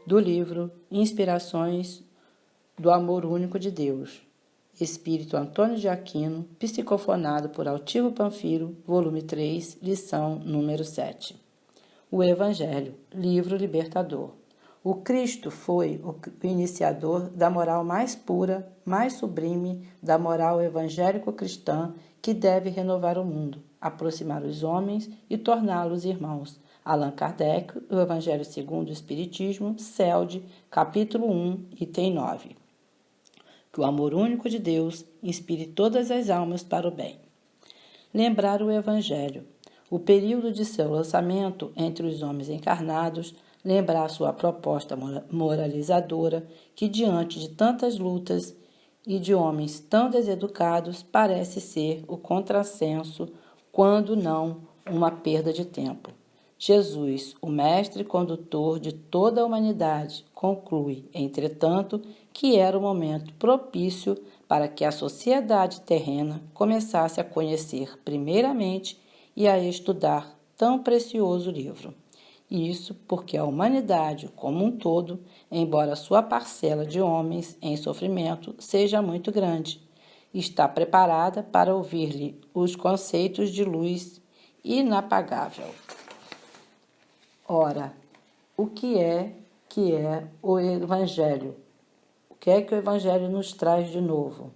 do livro Inspirações do Amor Único de Deus, Espírito Antônio de Aquino, psicofonado por Altivo Panfiro, volume 3, lição número 7. O Evangelho, livro libertador. O Cristo foi o iniciador da moral mais pura, mais sublime, da moral evangélico-cristã que deve renovar o mundo, aproximar os homens e torná-los irmãos. Allan Kardec, o Evangelho segundo o Espiritismo, CELD, capítulo 1, item 9. Que o amor único de Deus inspire todas as almas para o bem. Lembrar o Evangelho. O período de seu lançamento entre os homens encarnados, lembrar sua proposta moralizadora, que diante de tantas lutas e de homens tão deseducados, parece ser o contrassenso, quando não uma perda de tempo. Jesus, o mestre condutor de toda a humanidade, conclui, entretanto, que era o momento propício para que a sociedade terrena começasse a conhecer primeiramente e a estudar tão precioso livro. Isso porque a humanidade como um todo, embora sua parcela de homens em sofrimento seja muito grande, está preparada para ouvir-lhe os conceitos de luz inapagável. Ora, o que é o Evangelho? O que é que o Evangelho nos traz de novo?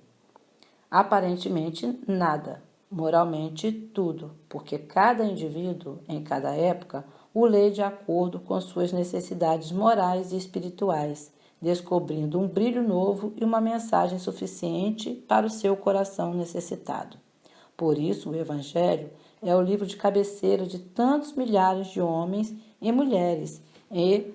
Aparentemente nada, moralmente tudo, porque cada indivíduo, em cada época, o lê de acordo com suas necessidades morais e espirituais, descobrindo um brilho novo e uma mensagem suficiente para o seu coração necessitado. Por isso, o Evangelho é o livro de cabeceira de tantos milhares de homens e mulheres e,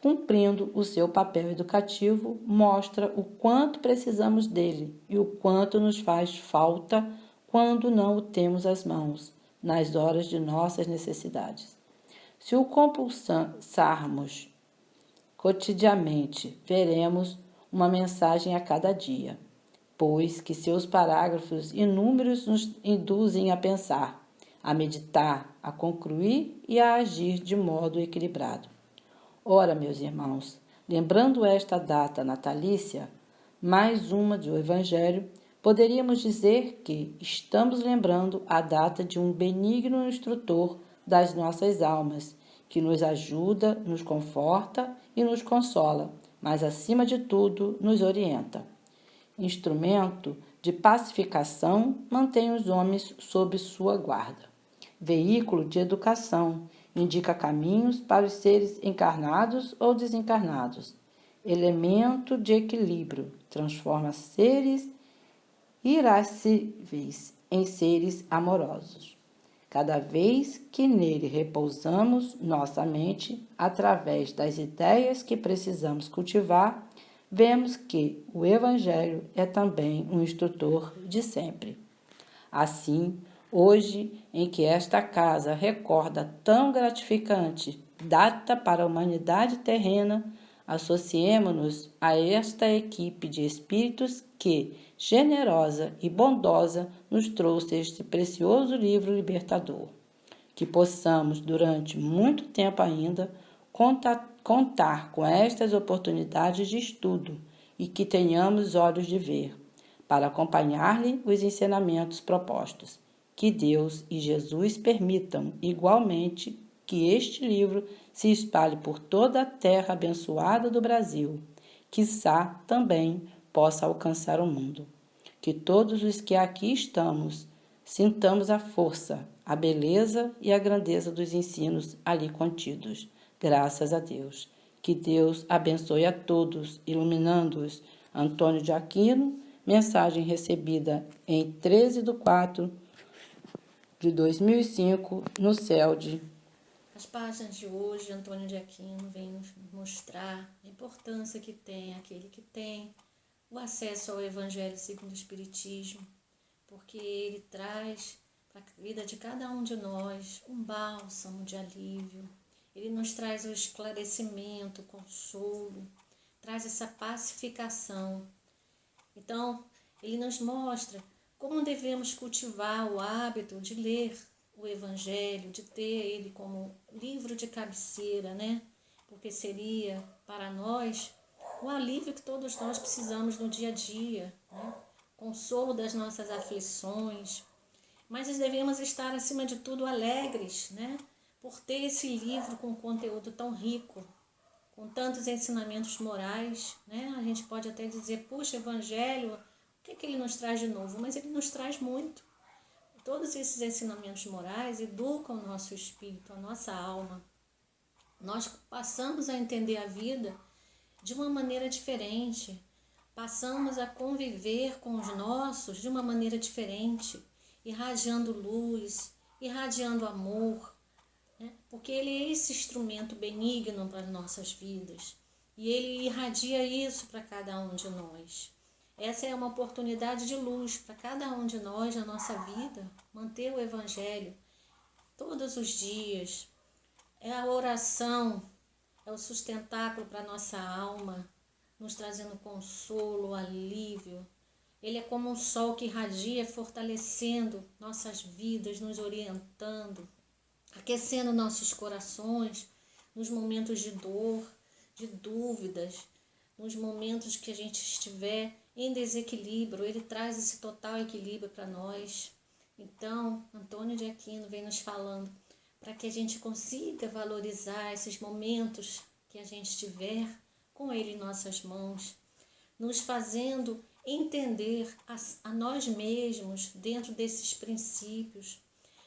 cumprindo o seu papel educativo, mostra o quanto precisamos dele e o quanto nos faz falta quando não o temos às mãos, nas horas de nossas necessidades. Se o compulsarmos cotidianamente, veremos uma mensagem a cada dia, pois que seus parágrafos inúmeros nos induzem a pensar, a meditar, a concluir e a agir de modo equilibrado. Ora, meus irmãos, lembrando esta data natalícia, mais uma do Evangelho, poderíamos dizer que estamos lembrando a data de um benigno instrutor das nossas almas, que nos ajuda, nos conforta e nos consola, mas, acima de tudo, nos orienta. Instrumento de pacificação, mantém os homens sob sua guarda. Veículo de educação, indica caminhos para os seres encarnados ou desencarnados. Elemento de equilíbrio, transforma seres irascíveis em seres amorosos. Cada vez que nele repousamos nossa mente, através das ideias que precisamos cultivar, vemos que o Evangelho é também um instrutor de sempre. Assim, hoje, em que esta casa recorda tão gratificante data para a humanidade terrena, associemo-nos a esta equipe de espíritos que, generosa e bondosa, nos trouxe este precioso livro libertador. Que possamos, durante muito tempo ainda, contar com estas oportunidades de estudo e que tenhamos olhos de ver, para acompanhar-lhe os ensinamentos propostos. Que Deus e Jesus permitam, igualmente, que este livro se espalhe por toda a terra abençoada do Brasil, quiçá também possa alcançar o mundo. Que todos os que aqui estamos sintamos a força, a beleza e a grandeza dos ensinos ali contidos. Graças a Deus. Que Deus abençoe a todos, iluminando-os. Antônio de Aquino, mensagem recebida em 13/4/2005, no CELD. As páginas de hoje, Antônio de Aquino vem nos mostrar a importância que tem aquele que tem o acesso ao Evangelho segundo o Espiritismo, porque ele traz para a vida de cada um de nós um bálsamo de alívio. Ele nos traz o esclarecimento, o consolo, traz essa pacificação. Então, ele nos mostra como devemos cultivar o hábito de ler o Evangelho, de ter ele como livro de cabeceira, né? Porque seria para nós o alívio que todos nós precisamos no dia a dia, né? Consolo das nossas aflições. Mas devemos estar, acima de tudo, alegres, né? Por ter esse livro com conteúdo tão rico, com tantos ensinamentos morais, né? A gente pode até dizer, puxa, Evangelho, o que ele nos traz de novo? Mas ele nos traz muito. Todos esses ensinamentos morais educam o nosso espírito, a nossa alma. Nós passamos a entender a vida de uma maneira diferente, passamos a conviver com os nossos de uma maneira diferente, irradiando luz, irradiando amor, né? Porque ele é esse instrumento benigno para as nossas vidas e ele irradia isso para cada um de nós. Essa é uma oportunidade de luz para cada um de nós na nossa vida, manter o Evangelho todos os dias. É a oração, é o sustentáculo para a nossa alma, nos trazendo consolo, alívio. Ele é como um sol que irradia, fortalecendo nossas vidas, nos orientando, aquecendo nossos corações nos momentos de dor, de dúvidas, nos momentos que a gente estiver em desequilíbrio. Ele traz esse total equilíbrio para nós. Então, Antônio de Aquino vem nos falando para que a gente consiga valorizar esses momentos que a gente tiver com ele em nossas mãos, nos fazendo entender a nós mesmos dentro desses princípios,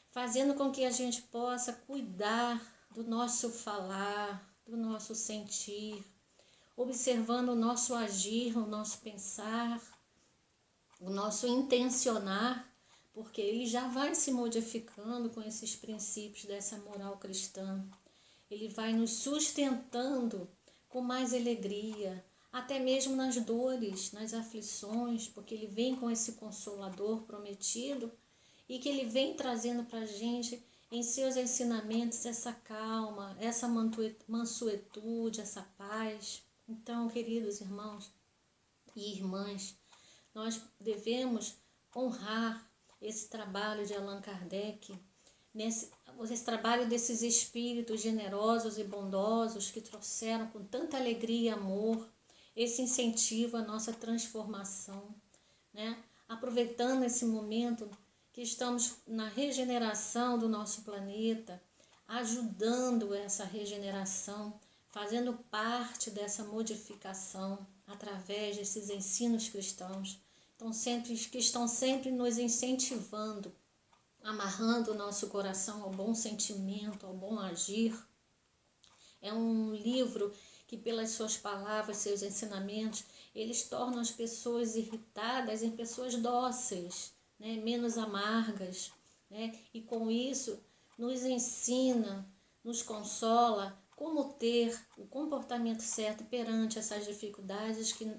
fazendo com que a gente possa cuidar do nosso falar, do nosso sentir, observando o nosso agir, o nosso pensar, o nosso intencionar, porque ele já vai se modificando com esses princípios dessa moral cristã. Ele vai nos sustentando com mais alegria, até mesmo nas dores, nas aflições, porque ele vem com esse consolador prometido e que ele vem trazendo para a gente em seus ensinamentos essa calma, essa mansuetude, essa paz. Então, queridos irmãos e irmãs, nós devemos honrar esse trabalho de Allan Kardec, esse trabalho desses espíritos generosos e bondosos que trouxeram com tanta alegria e amor esse incentivo à nossa transformação, né? Aproveitando esse momento que estamos na regeneração do nosso planeta, ajudando essa regeneração, fazendo parte dessa modificação através desses ensinos cristãos, que estão sempre nos incentivando, amarrando o nosso coração ao bom sentimento, ao bom agir. É um livro que, pelas suas palavras, seus ensinamentos, eles tornam as pessoas irritadas em pessoas dóceis, né? Menos amargas, né? E com isso nos ensina, nos consola como ter o comportamento certo perante essas dificuldades que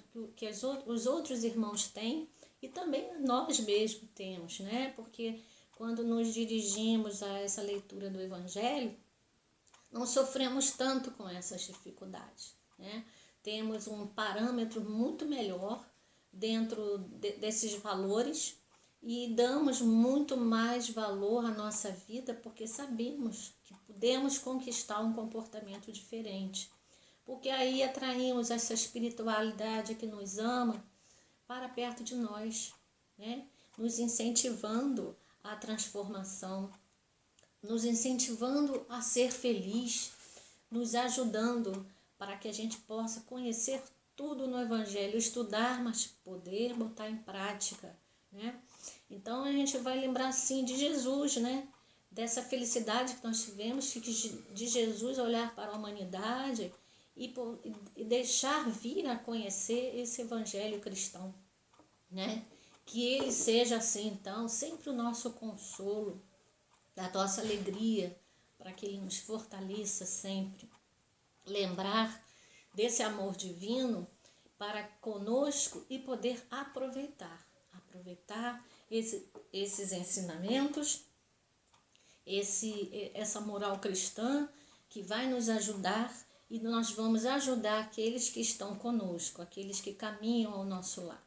os outros irmãos têm e também nós mesmos temos, né? Porque quando nos dirigimos a essa leitura do Evangelho, não sofremos tanto com essas dificuldades, né? Temos um parâmetro muito melhor dentro desses valores e damos muito mais valor à nossa vida porque sabemos que podemos conquistar um comportamento diferente. Porque aí atraímos essa espiritualidade que nos ama para perto de nós, né? Nos incentivando à transformação, nos incentivando a ser feliz, nos ajudando para que a gente possa conhecer tudo no Evangelho, estudar, mas poder botar em prática, né? Então a gente vai lembrar sim de Jesus, né? Dessa felicidade que nós tivemos, de Jesus olhar para a humanidade e deixar vir a conhecer esse Evangelho cristão, né? Que ele seja assim, então, sempre o nosso consolo, da nossa alegria, para que ele nos fortaleça sempre. Lembrar desse amor divino para conosco e poder aproveitar esses ensinamentos, essa moral cristã que vai nos ajudar e nós vamos ajudar aqueles que estão conosco, aqueles que caminham ao nosso lado.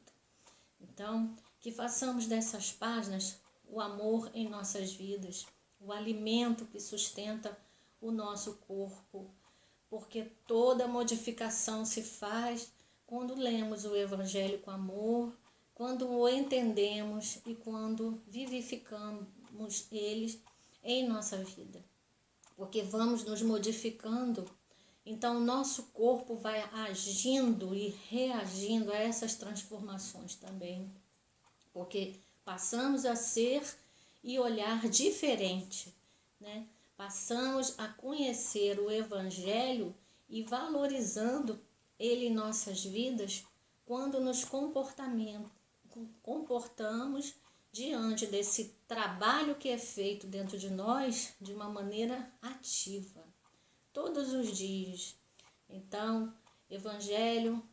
Então, que façamos dessas páginas o amor em nossas vidas, o alimento que sustenta o nosso corpo, porque toda modificação se faz quando lemos o Evangelho com amor, quando o entendemos e quando vivificamos eles em nossa vida. Porque vamos nos modificando, então o nosso corpo vai agindo e reagindo a essas transformações também. Porque passamos a ser e olhar diferente, né? Passamos a conhecer o Evangelho e valorizando ele em nossas vidas quando nos comportamos diante desse trabalho que é feito dentro de nós de uma maneira ativa, todos os dias. Então, Evangelho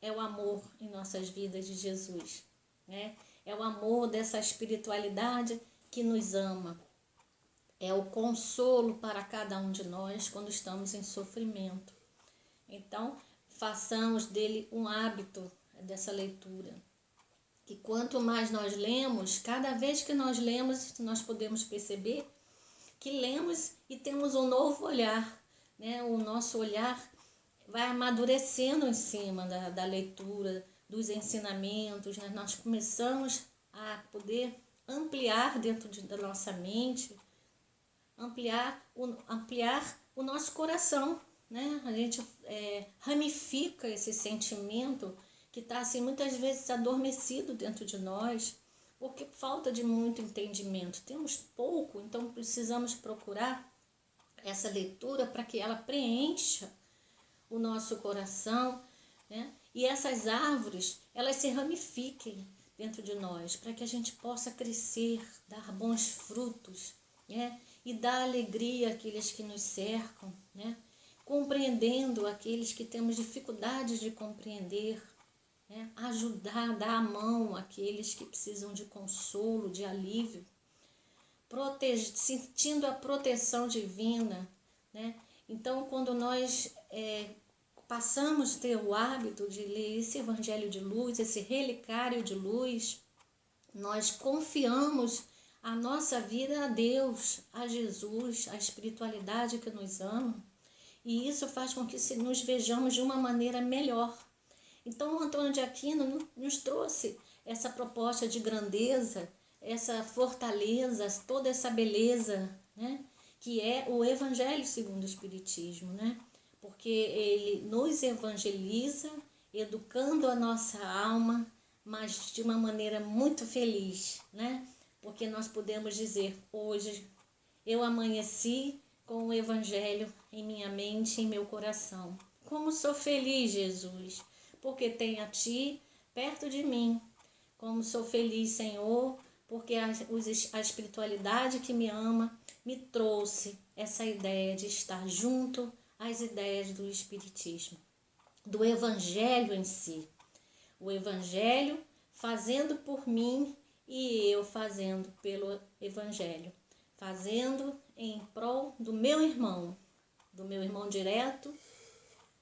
é o amor em nossas vidas de Jesus, né? É o amor dessa espiritualidade que nos ama. É o consolo para cada um de nós quando estamos em sofrimento. Então, façamos dele um hábito dessa leitura. Que quanto mais nós lemos, cada vez que nós lemos, nós podemos perceber que lemos e temos um novo olhar, né? O nosso olhar vai amadurecendo em cima da leitura, dos ensinamentos, né? Nós começamos a poder ampliar dentro da nossa mente, ampliar o nosso coração, né? A gente ramifica esse sentimento que está assim, muitas vezes adormecido dentro de nós, porque falta de muito entendimento. Temos pouco, então precisamos procurar essa leitura para que ela preencha o nosso coração, né? E essas árvores, elas se ramifiquem dentro de nós, para que a gente possa crescer, dar bons frutos, né? E dar alegria àqueles que nos cercam, né? Compreendendo aqueles que temos dificuldades de compreender, né? Ajudar, dar a mão àqueles que precisam de consolo, de alívio, sentindo a proteção divina, né? Então, quando nós passamos a ter o hábito de ler esse Evangelho de luz, esse relicário de luz, nós confiamos a nossa vida a Deus, a Jesus, a espiritualidade que nos ama, e isso faz com que nos vejamos de uma maneira melhor. Então, o Antônio de Aquino nos trouxe essa proposta de grandeza, essa fortaleza, toda essa beleza, né? Que é o Evangelho segundo o Espiritismo, né? Porque ele nos evangeliza, educando a nossa alma, mas de uma maneira muito feliz, né? Porque nós podemos dizer, hoje eu amanheci com o Evangelho em minha mente, em meu coração. Como sou feliz, Jesus, porque tenho a Ti perto de mim. Como sou feliz, Senhor, porque a espiritualidade que me ama me trouxe essa ideia de estar junto às ideias do Espiritismo, do Evangelho em si. O Evangelho fazendo por mim e eu fazendo pelo Evangelho. Fazendo em prol do meu irmão direto,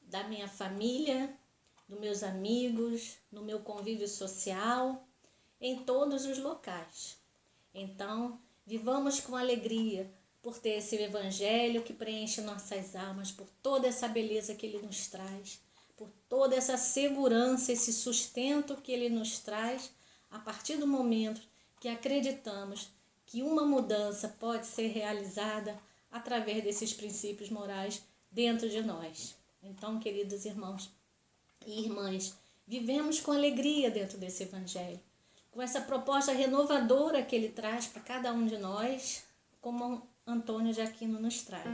da minha família, dos meus amigos, no meu convívio social, em todos os locais. Então, vivamos com alegria por ter esse Evangelho que preenche nossas almas, por toda essa beleza que ele nos traz, por toda essa segurança, esse sustento que ele nos traz, a partir do momento que acreditamos que uma mudança pode ser realizada através desses princípios morais dentro de nós. Então, queridos irmãos e irmãs, vivemos com alegria dentro desse Evangelho, com essa proposta renovadora que ele traz para cada um de nós, como Antônio de Aquino nos traz.